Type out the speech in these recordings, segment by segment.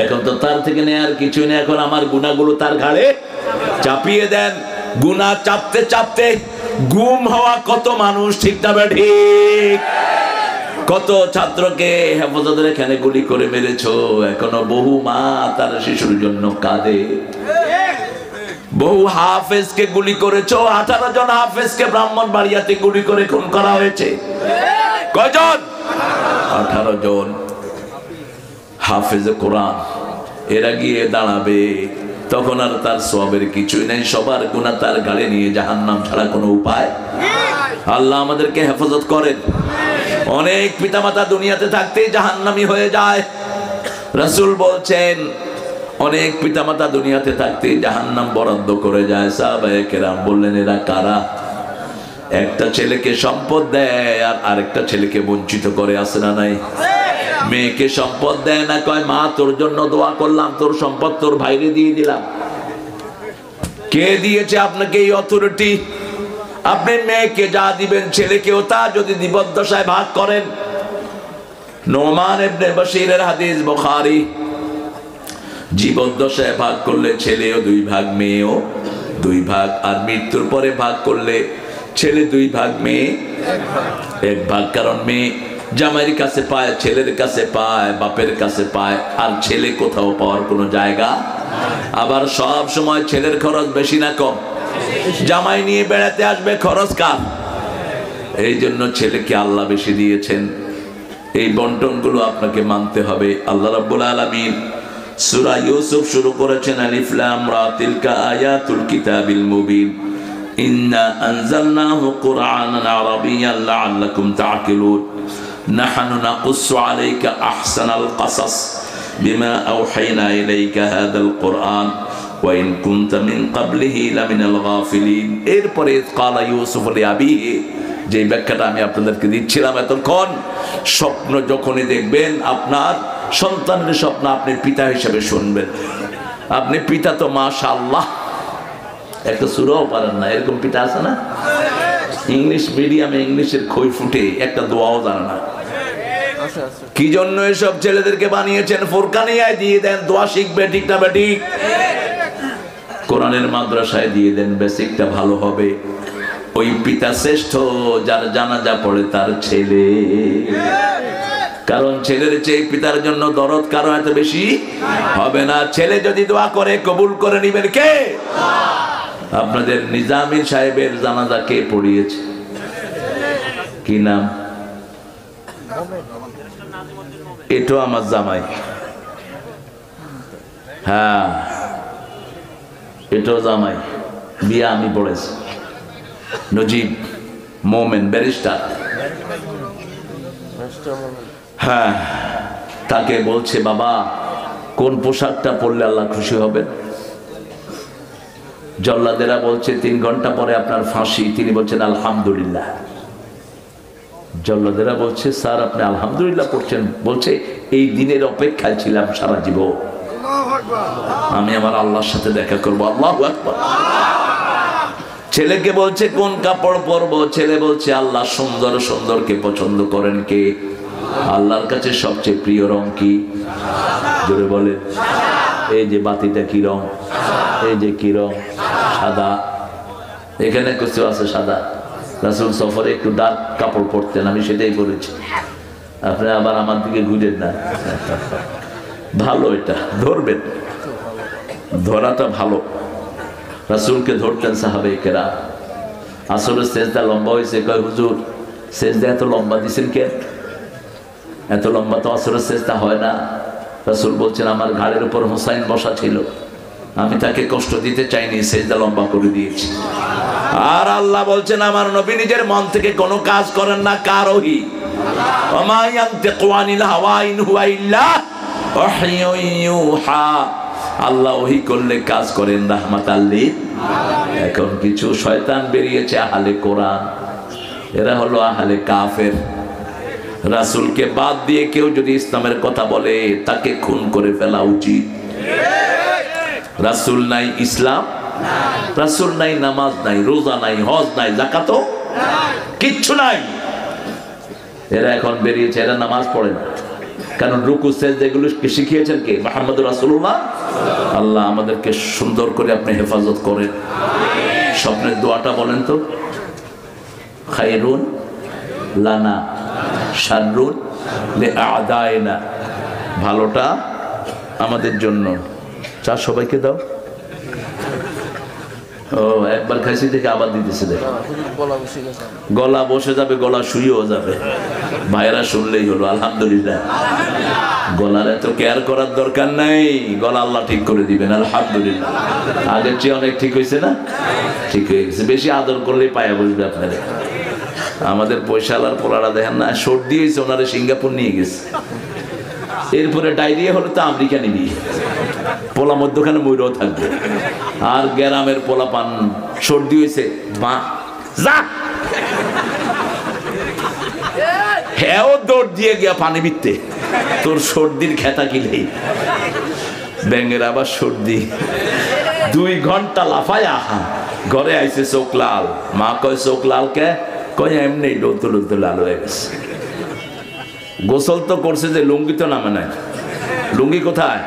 এখন তো তার থেকে নেয়ার কিছু নেই, এখন আমার গুনাহগুলো তার ঘাড়ে চাপিয়ে দেন। গুনাহ চাপতে চাপতে গুম হওয়া কত মানুষ, ঠিক না ঠিক? কত ছাত্রকে হেফাজতের এখানে গুলি করে মেরেছো, এখনো বহু মা তার শিশুর জন্য কাঁদে। বহু হাফেজকে গুলি করেছো, 18 জন হাফেজকে ব্রাহ্মণবাড়িয়াতে গুলি করে খুন করা হয়েছে। কয়জন? 18 জন হাফেজে কোরআন। এরা গিয়ে দাঁড়াবে, তখন আর তার সওয়াবের কিছুই নেই, সবার গুনাহ তার গালে নিয়ে জাহান্নাম ছাড়া কোনো উপায়। আল্লাহ আমাদেরকে হেফাজত করেন। অনেক পিতামাতা দুনিয়াতে থাকতেই জাহান্নামী হয়ে যায়। রাসূল বলছেন অনেক পিতামাতা দুনিয়াতে থাকতেই জাহান্নাম বরাদ্দ করে যায়। সাহাবায়ে কেরাম বললেন এরা কারা? একটা ছেলেকে সম্পদ দেয় আর আরেকটা ছেলেকে বঞ্চিত করে, আছে না নাই? মেয়েকে সম্পদ দেয় না, কয় মা তোর জন্য দোয়া করলাম, তোর সম্পদ তোর ভাইরে দিয়ে দিলাম। কে দিয়েছে আপনাকে এই অথরিটি? আপনি মেয়েকে যা দিবেন ছেলেকেও তা যদি জীবদ্দশায় ভাগ করেন। নোমান ইবনে বাশিরের হাদিস, বুখারী। জীবদ্দশায় ভাগ করলে ছেলেও 2 ভাগ, মেয়েও 2 ভাগ, আর মৃত্যুর পরে ভাগ করলে ছেলে 2 ভাগ, মেয়ে 1 ভাগ। কারণ মেয়ে জামাইয়ের কাছে পায়, ছেলের কাছে পায়, বাপের কাছে পায়, আর ছেলে কোথাও পাওয়ার কোনো জায়গা। আবার সব সময় ছেলের খরচ বেশি না কম? জামাই নিয়ে বেড়াতে আসবে, খরচ কার? এই জন্য ছেলেকে আল্লাহ বেশি দিয়েছেন। এই বন্টনগুলো আপনাকে মানতে হবে। আল্লাহ রাব্বুল আলামিন সূরা ইউসুফ শুরু করেছেন আলিফ লাম রা তিলকা আয়াতুল কিতাবিল মুবিন ইন্না আনজালনাহু কুরআনান আরাবিয়্যান লাআল্লাকুম তা'কিলুন নাহনু নাকুসসু আলাইকা আহসানাল কাসাস বিমা আওহাইনা ইলাইকা হাযাল কুরআন ওয়া ইন কুনতা মিন ক্বাবলিহি লামিনাল গাফিলিন। এরপরে ক্বালা ইউসুফ লিআবিহি, যে ব্যাখ্যাটা আমি আপনাদেরকে দিচ্ছিলাম এতক্ষণ, স্বপ্ন যখনই দেখবেন আপনার সন্তানের স্বপ্ন, আপনি পিতা হিসেবে শুনবেন। আপনি পিতা তো মাশাআল্লাহ, একটা সূরাও পারেন না, এরকম পিতা আছে না? ইংলিশ মিডিয়ামে ইংলিশের খই ফুটে, একটা দোয়াও জানে না। কি জন্য এসব ছেলেদেরকে বানিয়েছেন? ফুরকানিয়ায় দিয়ে দেন, দোয়া শিখবে, ঠিক না ঠিক? কোরআনের মাদ্রাসায় দিয়ে দেন, বেসিকটা ভালো হবে। ওই পিতা শ্রেষ্ঠ যার জানাজা পড়ে তার ছেলে, কারণ ছেলের চেয়ে পিতার জন্য দরদ কারো এত বেশি হবে না। ছেলে যদি দোয়া করে কবুল করে নিবেন কে? আপনাদের নিজামী সাহেবের জানাজা কে পড়িয়েছে? কি নাম? এটাও আমার জামাই। হ্যাঁ, এটাও জামাই, বিয়া আমি পড়েছি। নজিব মোমেন, ব্যারিস্টার। হ্যাঁ, তাকে বলছে বাবা কোন পোশাকটা পরলে আল্লাহ খুশি হবেন? জল্লাদেরা বলছে 3 ঘন্টা পরে আপনার ফাঁসি। তিনি বলছেন আলহামদুলিল্লাহ। জল্লাদেরা বলছে স্যার আপনি আলহামদুলিল্লাহ পড়ছেন? বলছে এই দিনের অপেক্ষায় ছিলাম সারা জীবন, আমি আমার আল্লাহর সাথে দেখা করবো। আল্লাহু আকবার। ছেলেকে বলছে কোন কাপড় পরবো? ছেলে বলছে আল্লাহ সুন্দর সুন্দরকে পছন্দ করেন কে? আল্লাহর কাছে সবচেয়ে প্রিয় রং কি? জোরে বলে। এই যে বাতিটা কি রং? এই যে কি রং? সাদা। এখানে কিছু আছে সাদা। রাসূল সফরে একটু ডার্ক কাপড় পরতেন, আমি সেটাই পরেছি। আপনি আবার আমার দিকে ঘুরেন না। ভালো, এটা ধরবেন, ধরাটা ভালো। রাসূলকে ধরতেন সাহাবায়ে কেরাম। আসরের সেজদা লম্বা হয়েছে, কয় হুজুর সেজদা এত লম্বা দিছেন কেন? এত লম্বা তো আসরের সেজদা হয় না। রাসূল বলছেন আমার ঘাড়ের উপর হুসাইন বসা ছিল, আমি তাকে কষ্ট দিতে চাইনি, সেজদা লম্বা করে দিয়েছি। আর আল্লাহ বলছেন আমার নবী নিজের মন থেকে কোনো কাজ করেন না, কার ওহী? ওমা ইয়ানতিকু আনিল হাওয়া ইন হুয়া ইল্লা ওয়াহয়ুন ইউহা। আল্লাহ ওহী করলে কাজ করেন রাহমাতাল লিল। এখন কিছু শয়তান বেরিয়েছে আহলে কোরআন, এরা হলো আহলে কাফের। রাসূলকে বাদ দিয়ে কেউ যদি ইসলামের কথা বলে তাকে খুন করে ফেলা উচিত। রাসূল নাই, ইসলাম রাসূল নাই, নামাজ নাই, রোজা নাই, হজ নাই, যাকাতও কিচ্ছু নাই। এরা এখন বেরিয়েছে, এরা নামাজ পড়ে না, কারণ রুকু সেজদা এগুলো শিখিয়েছেন কে? মুহাম্মদুর রাসূলুল্লাহ। আল্লাহ আমাদেরকে সুন্দর করে আপনি হেফাজত করেন। স্বপ্নের দোয়াটা বলেন তো। খায়রুন লানা শাররুন লিআদাইনা, ভালোটা আমাদের জন্য। চা সবাইকে দাও। ও একবার খাইছি দেখে আবার দিতেছে, দেখ গলা বসে যাবে, গলা শুয়েও যাবে। ভাইরা শুনলেই হলো আলহামদুলিল্লাহ। গলার এত কেয়ার করার দরকার নাই, গলা আল্লাহ ঠিক করে দিবেন আলহামদুলিল্লাহ। আগের চেয়ে অনেক ঠিক হয়েছে না? ঠিক হয়ে গেছে। বেশি আদর করলেই পায়া বসবে আপনারা। আমাদের পয়সালার পোলারা দেখেন না, সর্দি হয়েছে, ওনারে সিঙ্গাপুর নিয়ে গেছে। এরপরে ডায়রিয়া হলে তো আমেরিকা নিবি, পোলা মধ্যখানে ময়ূরও থাকবে। আর গ্রামের পোলা পান সর্দি হয়েছে, মা যা, হ্যাঁ দৌড় দিয়ে গিয়া পানি বিতে, তোর সর্দির খেতা কিলেই। ব্যাঙের আবার সর্দি, 2 ঘন্টা লাফায়া ঘরে আইছে চোখ লাল। মা কয় চোখ লাল কে? কয় এমনি ডলতে ডলতে লাল হয়ে গেছে। গোসল তো করছে যে লুঙ্গি তো নামে নাই। লুঙ্গি কোথায়?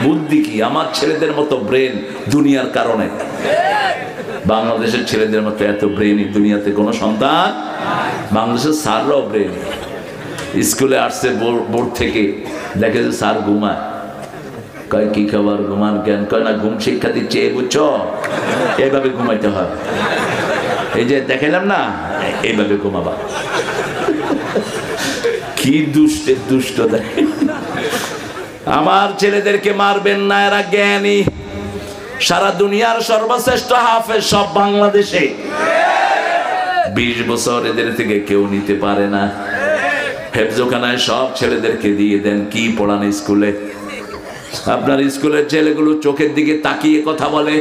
বুদ্ধি কি? আমার ছেলেদের মতো ব্রেন দুনিয়ার কারণে, বাংলাদেশের ছেলেদের মতো এত ব্রেন দুনিয়াতে কোনো সন্তান। বাংলাদেশের স্যাররাও ব্রেন। স্কুলে আসছে বোর্ড থেকে, দেখে যে স্যার ঘুমায়। কয় কি খবর, ঘুমান কেন? কয় না ঘুম শিক্ষা দিচ্ছে, বুঝছো এইভাবে ঘুমাইতে হয়। এই যে দেখাইলাম না, এইভাবে ঘুমাবা। কি দুষ্টের দুষ্ট দেখে। আমার ছেলেদেরকে মারবেন না, এরা জ্ঞানী। সারা দুনিয়ার সর্বশ্রেষ্ঠ হাফেজ সব বাংলাদেশে। 20 বছর এদের থেকে কেউ নিতে পারে না। হেফজোখানায় সব ছেলেদেরকে দিয়ে দেন। কি পড়ান স্কুলে? আপনার স্কুলের ছেলেগুলো চোখের দিকে তাকিয়ে কথা বলে,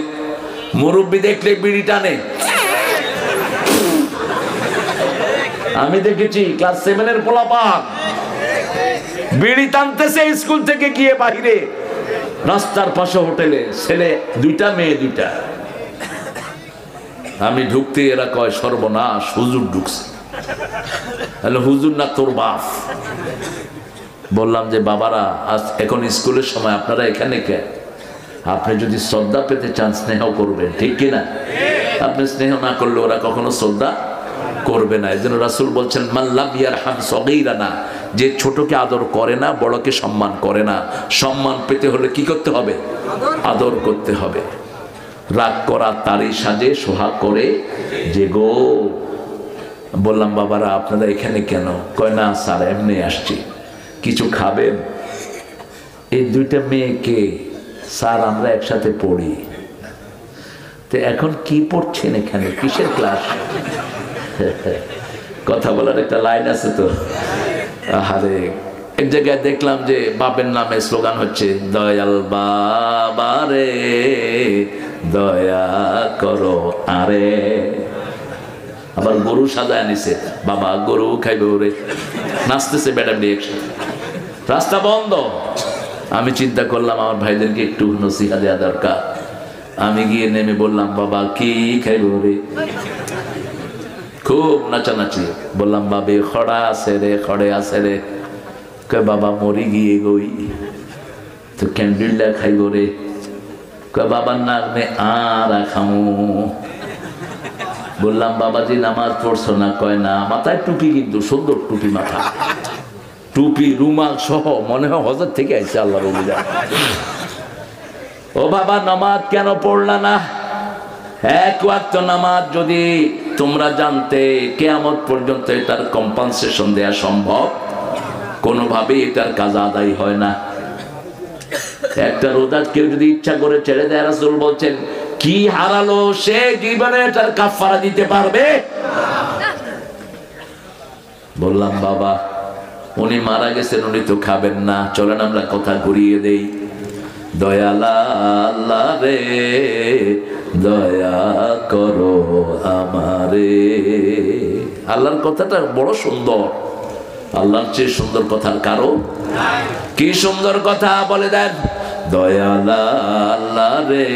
মুরব্বি দেখলে বিড়ি টানে। আমি দেখেছি ক্লাস 7-এর পোলাপান বিড়ি টানতেছে স্কুল থেকে গিয়ে বাইরে, রাস্তার পাশে হোটেলে, ছেলে 2টা মেয়ে 2টা। আমি ঢুকতে এরা কয় সর্বনাশ, হুজুর ঢুকছে। তাহলে হুজুর না তোর বাপ। বললাম যে বাবারা, আজ এখন স্কুলের সময়, আপনারা এখানে কে? আপনি যদি শ্রদ্ধা পেতে চান স্নেহ করবেন, ঠিক কিনা? আপনি স্নেহ না করলে ওরা কখনো শ্রদ্ধা করবে না। এজন্য রাসূল বলছেন মান লাম ইয়ারহাম সগীরানা, যে ছোটকে আদর করে না বড়কে সম্মান করে না। সম্মান পেতে হলে কি করতে হবে? আদর করতে হবে। রাগ করা তারই সাজে, সোহাগ করে যে গো। বললাম বাবারা আপনারা এখানে কেন? কয় না স্যার এমনি আসছি। কিছু খাবেন? এই 2টা মেয়েকে স্যার আমরা একসাথে পড়ি। তো এখন কি পড়ছেন এখানে? কিসের ক্লাস? কথা বলার একটা লাইন আছে তো। আরে এক জায়গায় দেখলাম যে বাপের নামে স্লোগান হচ্ছে, দয়াল বাবা রে দয়া করো আরে। আবার গরু সাজায় নিছে, বাবা গরু খাইবে ওরে। নাচতেছে ম্যাডাম একসাথে, রাস্তা বন্ধ। আমি চিন্তা করলাম আমার ভাইদেরকে একটু নসিহা দেওয়া দরকার। আমি গিয়ে নেমে বললাম বাবা কি খাইবে ওরে? খুব নাচানাচি। বললাম বাবে খড়া আছে রে, খড়ে আছে রে। কয় বাবা মরি গিয়ে গই, তো ক্যান্ডিল খাইব রে। কয় বাবার নামে আর খামু। বললাম বাবাজি নামাজ পড়ছো না? কয় না। মাথায় টুপি, কিন্তু সুন্দর টুপি মাথা, টুপি রুমাল সহ, মনে হয় হজর থেকে আইছে আল্লাহর ওলি। ও বাবা নামাজ কেন পড়লা না? 1 ওয়াক্ত নামাজ যদি তোমরা জানতে, কিয়ামত পর্যন্ত এটার কম্পেনসেশন দেয়া সম্ভব, কোনোভাবেই এটার কাজা আদায় হয় না। একটা রোজা কেউ যদি ইচ্ছা করে ছেড়ে দেয়, রাসূল বলছেন কি হারালো সে? জীবনে এটার কাফারা দিতে পারবে? বললাম বাবা উনি মারা গেছেন, উনি তো খাবেন না। চলেন আমরা কথা ঘুরিয়ে দেই। দয়ালা আল্লাহ রে দয়া করো আমারে। আল্লাহর কথাটা বড় সুন্দর, আল্লাহর চেয়ে সুন্দর কথার কারো। কি সুন্দর কথা বলে দেন, দয়ালা আল্লাহ রে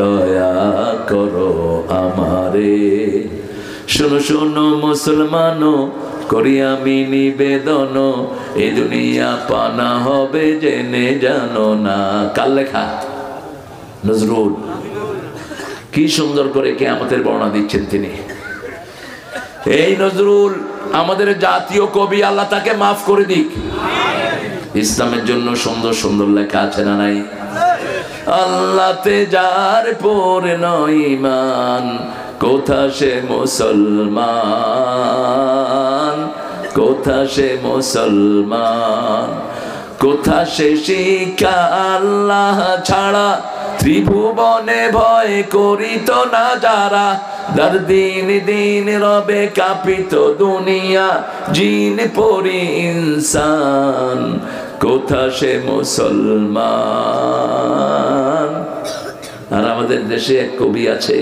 দয়া করো আমারে। শোনো শোনো মুসলমানো, করি আমি নিবেদন, এই দুনিয়া পানা হবে জেনে জানো না। কার লেখা? নজরুল। কি সুন্দর করে কিয়ামতের বর্ণনা দিচ্ছেন তিনি। এই নজরুল আমাদের জাতীয় কবি, আল্লাহ তাকে মাফ করে দিক। ইসলামের জন্য সুন্দর সুন্দর লেখা আছে না নাই? আল্লাহতে যার পূর্ণ ঈমান, কোথা সে মুসলমান, কোথা সে মুসলমান, কোথা সে শিক্ষা আল্লাহ ছাড়া, ত্রিভুবনে ভয় করিত না যারা, দার দিন দিন রবে কাঁপিত দুনিয়া, জিন পরি ইনসান, কোথা সে মুসলমান। আর আমাদের দেশে এক কবি আছে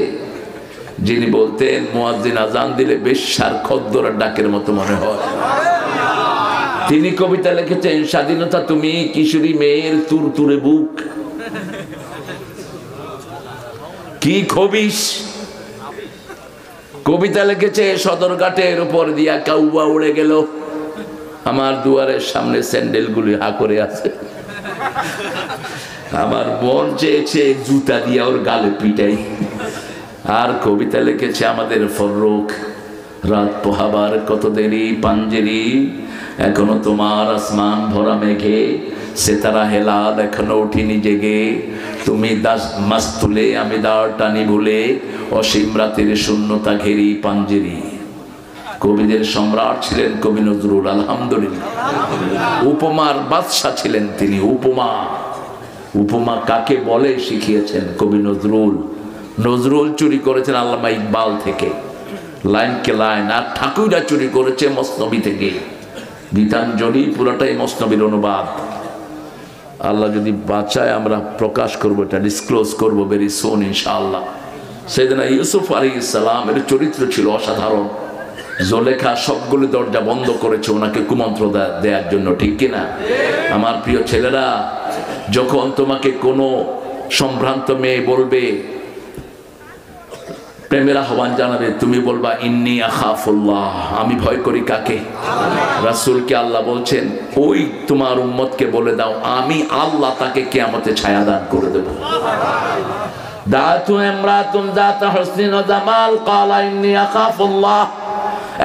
যিনি বলতেন, মুয়াজ্জিন আজান দিলে বেশ্যার খদ্দরের ডাকের মতো মনে হয়। তিনি কবিতা লিখেছেন, স্বাধীনতা তুমি কিশোরী মেয়ের তুরতুরে বুক। কি খবিস কবিতা লিখেছে, সদরঘাটের উপর দিয়া কাউয়া উড়ে গেল, আমার দুয়ারের সামনে স্যান্ডেল গুলি হা করে আছে, আমার মন চেয়েছে জুতা দিয়া ওর গালে পিটাই। আর কবিতা লিখেছে আমাদের ফররুখ, রাত পোহাবার কত দেরি পাঞ্জেরি, এখনো তোমার আসমান ভরা মেঘে, সেতারা হেলাল এখনো উঠিনি জেগে, তুমি দাস মাস তুলে আমি দাঁড় টানি ভুলে, অসীম রাতের শূন্যতা ঘেরি পাঞ্জেরি। কবিদের সম্রাট ছিলেন কবি নজরুল, আলহামদুলিল্লাহ। উপমার বাদশা ছিলেন তিনি। উপমা, উপমা কাকে বলে শিখিয়েছেন কবি নজরুল। নজরুল চুরি করেছেন আল্লামা ইকবাল থেকে, লাইনকে লাইন। আর ঠাকুররা চুরি করেছে মসনবী থেকে, গীতাঞ্জলি পুরোটাই মসনবীর অনুবাদ। আল্লাহ যদি বাঁচায় আমরা প্রকাশ করবো, এটা ডিসক্লোজ করবো ভেরি সুন ইনশাআল্লাহ। সেদিনা ইউসুফ আলাইহিস সালামের চরিত্র ছিল অসাধারণ। জোলেখা সবগুলো দরজা বন্ধ করেছে ওনাকে কুমন্ত্র দেওয়ার জন্য, ঠিক কিনা? আমার প্রিয় ছেলেরা, যখন তোমাকে কোনো সম্ভ্রান্ত মেয়ে বলবে, প্রেমের আহ্বান জানাবে, তুমি বলবা ইন্নী আখাফুল্লাহ, আমি ভয় করি কাকে? রাসূলকে আল্লাহ বলছেন, ওই তোমার উম্মতকে বলে দাও আমি আল্লাহ তাকে কিয়ামতে ছায়া দান করে দেব। দাতু ইমরাতুন যাতা হুসনিন ওয়া জামাল ক্বালা ইন্নী আখাফুল্লাহ।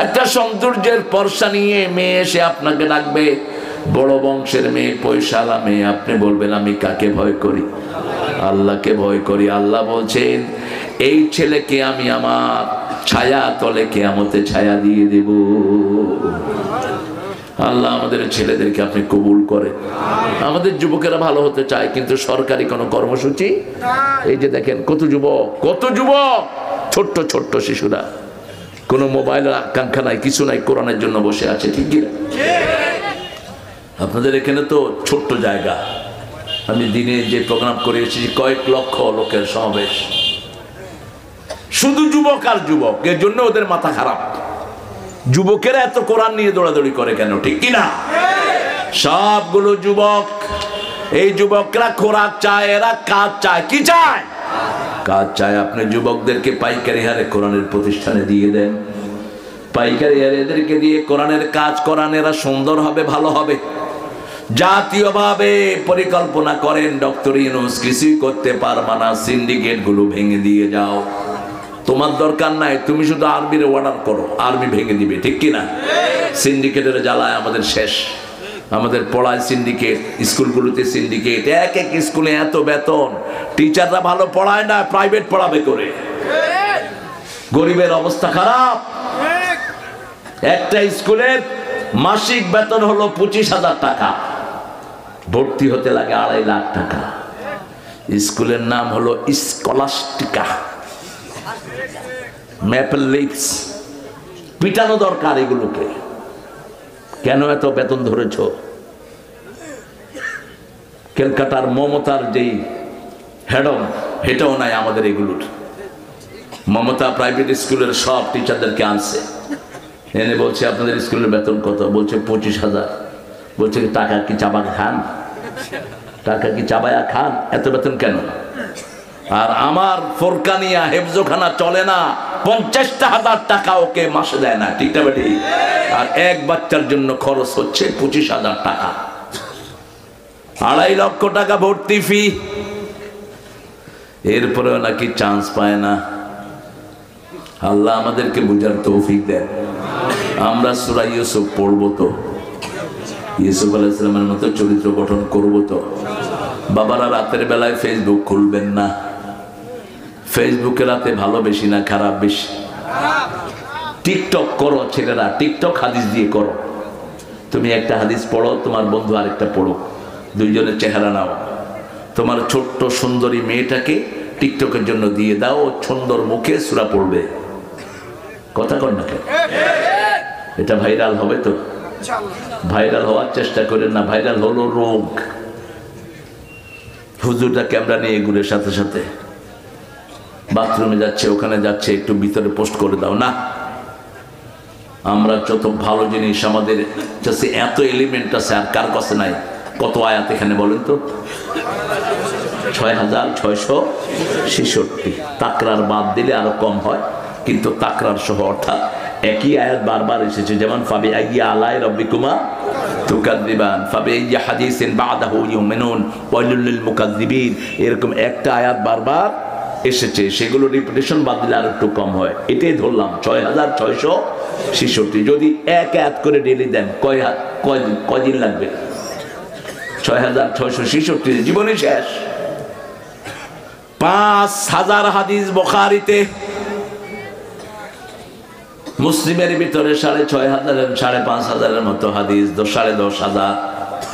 একটা সৌন্দর্যের পরশা নিয়ে মেয়ে এসে আপনাকে ডাকবে, বড় বংশের মেয়ে, পয়সালা মেয়ে, আপনি বলবেন আমি কাকে ভয় করি? আল্লাহকে ভয় করি। আল্লাহ বলছেন, এই ছেলেকে আমি আমার ছায়া তলে কিয়ামতে ছায়া দিয়ে দেব। আল্লাহ আমাদের ছেলেদেরকে আপনি কবুল করে। আমাদের যুবকেরা ভালো হতে চায়, কিন্তু সরকারি কোনো কর্মসূচি, এই যে দেখেন কত যুবক, কত যুবক, ছোট্ট ছোট্ট শিশুরা, কোনো মোবাইলের আকাঙ্ক্ষা নাই, কিছু নাই, কোরআনের জন্য বসে আছে, ঠিক কি না? আপনাদের এখানে তো ছোট্ট জায়গা, আমি দিনে যে প্রোগ্রাম করে এসেছি, কয়েক লক্ষ লোকের সমাবেশ, শুধু যুবক আর যুবক, এর জন্য ওদের মাথা খারাপ। যুবকেরা এত কোরআন নিয়ে দৌড়াদৌড়ি করে কেন, ঠিক কিনা? সবগুলো যুবক, এই যুবকরা খোরাক চায়, এরা কাজ চায়। কি চায়? কাজ চায়। আপনি যুবকদেরকে পাইকারি হারে কোরআনের প্রতিষ্ঠানে দিয়ে দেন, পাইকারি হারে এদেরকে দিয়ে কোরআনের কাজ করান, এরা সুন্দর হবে, ভালো হবে। জাতীয়ভাবে পরিকল্পনা করেন, ডক্টর ইউনূস কিছুই করতে পারবা না, সিন্ডিকেট গুলো ভেঙে দিয়ে যাও। তোমার দরকার নাই, তুমি শুধু আর্মির অর্ডার করো, আর্মি ভেঙে দিবে, ঠিক কিনা? সিন্ডিকেটের জ্বালায় আমাদের শেষ। আমাদের পড়ায় সিন্ডিকেট, স্কুলগুলোতে সিন্ডিকেট, এক এক স্কুলে এত বেতন, টিচাররা ভালো পড়ায় না, প্রাইভেট পড়াবে করে। গরিবের অবস্থা খারাপ। একটা স্কুলের মাসিক বেতন হলো 25,000 টাকা, ভর্তি হতে লাগে 2.5 লাখ টাকা। স্কুলের নাম হলো স্কলাস্টিকা, ম্যাপল লিপস। পিটানো দরকার এগুলোকে। কেন এত বেতন ধরেছ? ক্যালকাটার মমতার যেই হেডম, হেটাও নাই আমাদের এগুলোর। মমতা প্রাইভেট স্কুলের সব টিচারদেরকে আনছে, এনে বলছে আপনাদের স্কুলের বেতন কত? বলছে 25,000। বলছে টাকা কি চাবা খান? টাকা কি চাবায়া খান? এত বেতন কেন? আর আমার ফোরকানিয়া হেফজোখানা চলে না, 50,000 টাকা ওকে মাসে দেয় না, ঠিক না বেটি? আর এক বাচ্চার জন্য খরচ হচ্ছে 25,000 টাকা, 2.5 লক্ষ টাকা ভর্তি ফি। এরপরেও নাকি চান্স পায় না। আল্লাহ আমাদেরকে বুঝার তৌফিক দেন। আমরা সূরা ইউসুফ পড়বো তো, ইউসুফ আলাইহিস সালামের মতো চরিত্র গঠন করবো তো। বাবারা রাতের বেলায় ফেসবুক খুলবেন না। ফেসবুকে রাতে ভালো বেশি না খারাপ বেশি? টিকটক করো ছেলেরা, টিকটক হাদিস দিয়ে করো। তুমি একটা হাদিস পড়ো, তোমার বন্ধু আরেকটা পড়ো, দুইজনের চেহারা নাও। তোমার ছোট্ট সুন্দরী মেয়েটাকে টিকটকের জন্য দিয়ে দাও, সুন্দর মুখে সূরা পড়বে। কথা কর না কেন? এটা ভাইরাল হবে তো? ভাইরাল হওয়ার চেষ্টা করেন না, ভাইরাল হলো রোগ। হুজুরটা ক্যামেরা নিয়ে ঘুরে সাথে সাথে বাথরুমে যাচ্ছে, ওখানে যাচ্ছে, একটু ভিতরে পোস্ট করে দাও না। আমরা যত ভালো জিনিস আমাদের কাছে, এত এলিমেন্ট আছে, আর কার কাছে নাই? কত আয়াত এখানে বলেন তো? 6,666। তাকরার বাদ দিলে আরো কম হয়, কিন্তু তাকরার সহ অর্থাৎ একই আয়াত বারবার এসেছে। যেমন ফাবি আইয়া আলাই রব্বিকুমা তুকাদ্দিবান, ফাবি আইয়া হাদিসিন বাদাহু ইউমিনুন ওয়াইলুল লিল মুকাদ্দিবিন, এরকম একটা আয়াত বারবার এসেছে। সেগুলো রিপিটেশন বাদ দিলে আর একটু কম হয়। এটাই ধরলাম 6,666। যদি এক আয়াত করে ডেলি দেন কয়দিন লাগবে? 6,666 জীবনে শেষ। 5,000 হাদিস বুখারীতে, মুসলিমের ভিতরে 6,500 5,500 মতো হাদিস, 10,500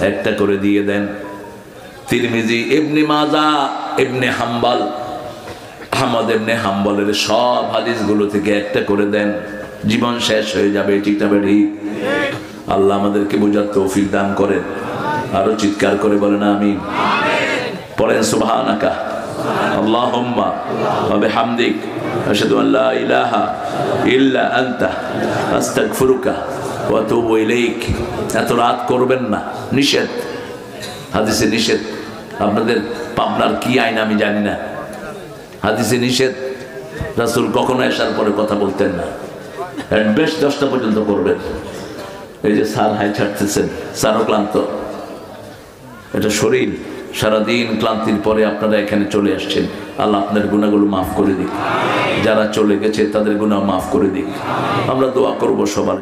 একটা করে দিয়ে দেন। তিরমিজি, ইবনে মাজাহ, ইবনে হাম্বল, আহমদ ইবনে হাম্বলের সব হাদিসগুলো থেকে একটা করে দেন, জীবন শেষ হয়ে যাবে, ঠিক না বেটি? আল্লাহ আমাদেরকে বোঝার তৌফিক দান করেন। আরো চিৎকার করে বলেন আমিন। পড়েন সুবহানাকা আল্লাহুম্মা ওয়া বিহামদিক আশহাদু আল লা ইলাহা ইল্লা আনতা আস্তাগফিরুকা ওয়া আতুবু ইলাইক। এত রাত করবেন না, নিষেধ, হাদিসে নিষেধ। আপনাদের পাবনার কি আইন আমি জানি না, হাদিসে নিষেধ। রাসূল কখনো এশার পরে কথা বলতেন না, বেশ 10টা পর্যন্ত করবেন। এই যে স্যার হাই ছাড়তেছেন, স্যারও ক্লান্ত, এটা শরীর, সারাদিন ক্লান্তির পরে আপনারা এখানে চলে আসছেন। আল্লাহ আপনার গুনাহগুলো মাফ করে দিক, যারা চলে গেছে তাদের গুনাহ মাফ করে দিক। আমরা দোয়া করব সবার।